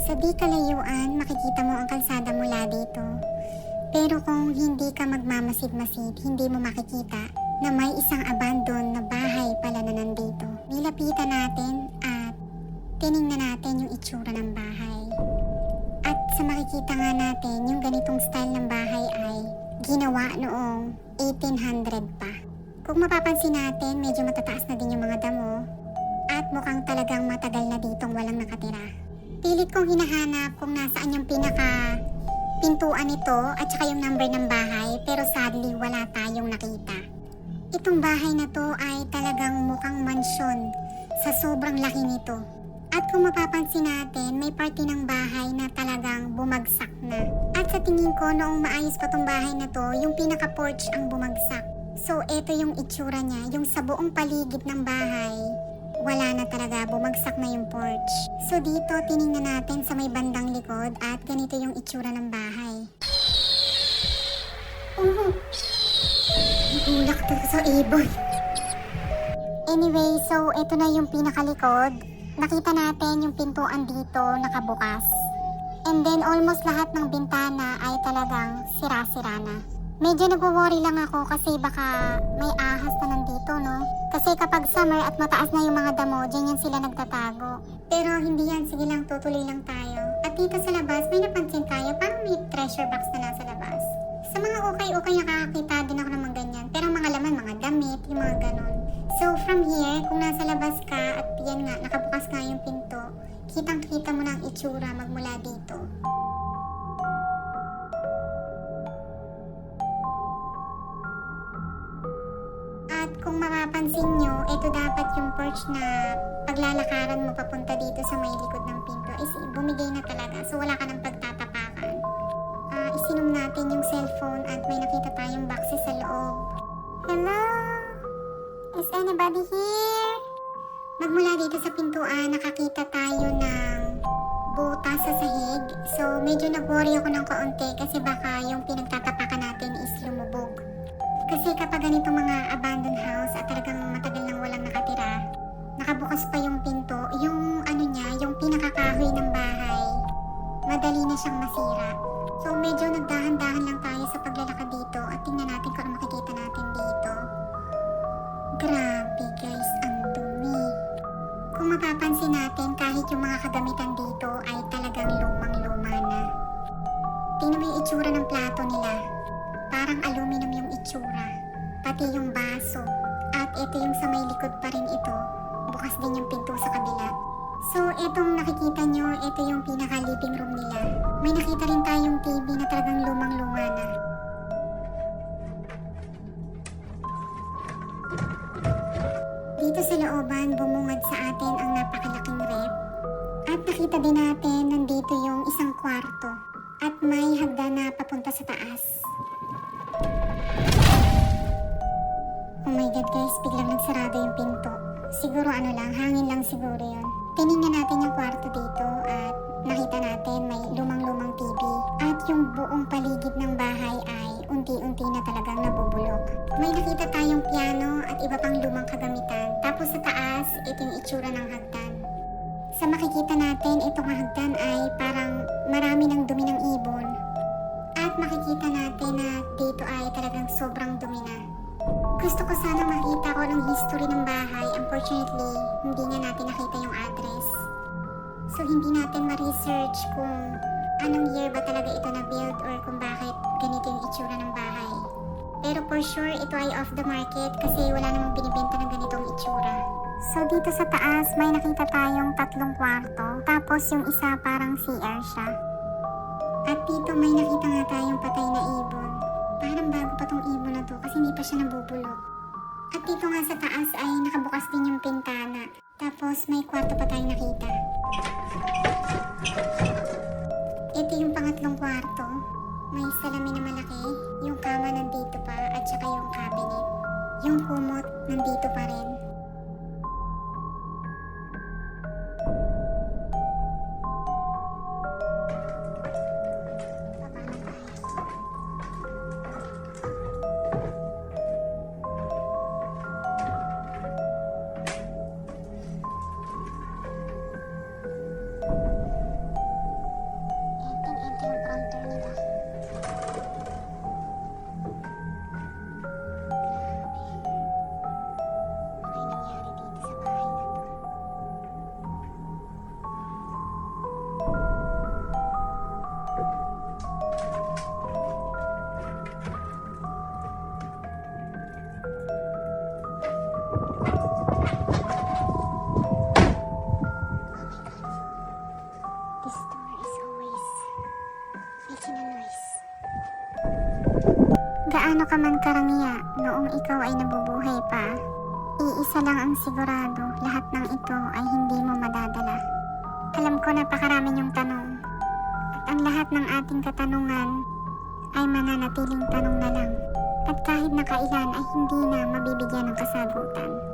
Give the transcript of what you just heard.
Sa di kalayuan, makikita mo ang kalsada mula dito. Pero kung hindi ka magmamasid-masid, hindi mo makikita na may isang abandon na bahay pala na nandito. Nilapitan natin at tiningnan natin yung itsura ng bahay. At sa makikita nga natin, yung ganitong style ng bahay ay ginawa noong 1800 pa. Kung mapapansin natin, medyo matataas na din yung mga damo at mukhang talagang matagal na ditong walang nakatira. Pilit kong hinahanap kung nasaan yung pinaka pintuan nito at saka yung number ng bahay, pero sadly wala tayong nakita. Itong bahay na to ay talagang mukhang mansyon sa sobrang laki nito. At kung mapapansin natin, may parte ng bahay na talagang bumagsak na. At sa tingin ko, noong maayos pa tong bahay na to, yung pinaka-porch ang bumagsak. So, ito yung itsura niya. Yung sa buong paligid ng bahay, wala na talaga. Bumagsak na yung porch. So, dito, tiningnan natin sa may bandang likod at ganito yung itsura ng bahay. Oh! Nagulak talaga sa ibon. Anyway, so, ito na yung pinakalikod. Nakita natin yung pintuan dito nakabukas. And then almost lahat ng bintana ay talagang sira-sira na. Medyo nagwo-worry lang ako kasi baka may ahas na nandito, no? Kasi kapag summer at mataas na yung mga damo, dyan yan sila nagtatago. Pero hindi yan, sige lang, tutuloy lang tayo. At dito sa labas, may napansin tayo, parang may treasure box na nasa labas. Sa mga ukay-ukay nakakakita din ako ng mga ganyan. Pero mga laman, mga damit, yung mga ganon. So from here, kung nasa labas ka at yan nga, nakabukas nga yung pinto, kitang-kita mo na ang itsura magmula dito. At kung mapapansin nyo, ito dapat yung porch na paglalakaran mo papunta dito sa may likod ng pinto is bumigay na talaga. So wala ka ng pagtatapakan. Isinom natin yung cellphone at may nakita tayong boxes sa loob. Hello? Is anybody here? Magmula dito sa pintuan, nakakita tayo ng butas sa sahig. So, medyo nag-worry ako ng kaunti kasi baka yung pinagtatapakan natin is lumubog. Kasi kapag ganitong mga abandoned house at talagang matagal nang walang nakatira, nakabukas pa yung pinto, yung ano niya, yung pinakakahoy ng bahay, madali na siyang masira. So, medyo nagdahan-dahan lang tayo sa paglalakad dito at tingnan natin kung ano makikita natin dito. Grabe guys, ang dumi. Kung mapapansin natin, kahit yung mga kagamitan dito ay talagang lumang-luma na. Tingnan mo yung itsura ng plato nila. Parang aluminum yung itsura. Pati yung baso. At ito yung sa may likod pa rin ito. Bukas din yung pinto sa kabila. So, etong nakikita nyo, ito yung pinaka-living room nila. May nakita rin tayong TV na talagang lumang-luma na. Dito sa looban, bumungad sa atin ang napakalaking rep. At nakita din natin, nandito yung isang kwarto. At may hagdan na papunta sa taas. Oh my God guys, biglang nagsarado yung pinto. Siguro ano lang, hangin lang siguro yun. Tinignan natin yung kwarto dito at nakita natin may lumang-lumang TV. At yung buong paligid ng bahay ay unti-unti na talagang nabubulok. May nakita tayong piano at iba pang lumang kagamitan. Tapos sa taas, ito yung itsura ng hagdan. Sa makikita natin, itong hagdan ay parang marami ng dumi ng ibon. At makikita natin na dito ay talagang sobrang dumi na. Gusto ko sana makita ko ng history ng bahay. Unfortunately, hindi nga natin nakita yung address. So hindi natin ma-research kung anong year ba talaga ito na-build or kung bakit ganito yung itsura ng bahay. Pero for sure, ito ay off the market kasi wala namang binibenta ng ganitong itsura. So dito sa taas, may nakita tayong 3 kwarto. Tapos yung isa parang CR siya. At dito may nakita nga tayong patay na ibon. Parang bago pa tong ibon na to kasi hindi pa siya nabubulok. At dito nga sa taas ay nakabukas din yung pintana. Tapos may kwarto pa tayong nakita. Ito yung pangatlong kwarto. May salamin na malaki. Yung kama nandito pa at saka yung cabinet. Yung kumot nandito pa rin. This door is always making a noise. Gaano ka man karangya noong ikaw ay nabubuhay pa, iisa lang ang sigurado, lahat ng ito ay hindi mo madadala. Alam ko napakarami niyong tanong, at ang lahat ng ating katanungan ay mananatiling tanong na lang, at kahit na kailan ay hindi na mabibigyan ng kasagutan.